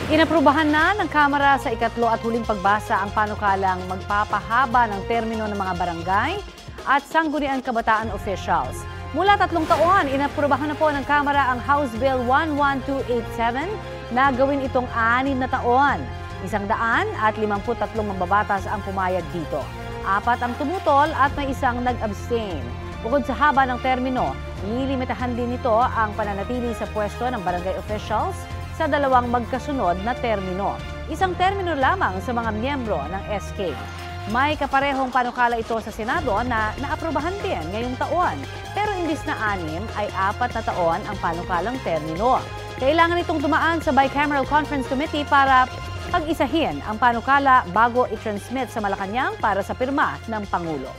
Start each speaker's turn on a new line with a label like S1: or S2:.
S1: Inaprubahan na ng Kamara sa ikatlo at huling pagbasa ang panukalang magpapahaba ng termino ng mga barangay at sangguniang kabataan officials. Mula 3 taon, inaprubahan na po ng Kamara ang House Bill 11287 na gawin itong 6 na taon. 153 mambabatas ang pumayag dito. 4 ang tumutol at may isang nag-abstain. Bukod sa haba ng termino, nilimitahan din nito ang pananatili sa pwesto ng barangay officials sa 2 magkasunod na termino. 1 termino lamang sa mga miyembro ng SK. May kaparehong panukala ito sa Senado na naaprubahan din ngayong taon. Pero imbis na 6 ay 4 na taon ang panukalang termino. Kailangan itong dumaan sa Bicameral Conference Committee para pag-isahin ang panukala bago i-transmit sa Malacanang para sa pirma ng Pangulo.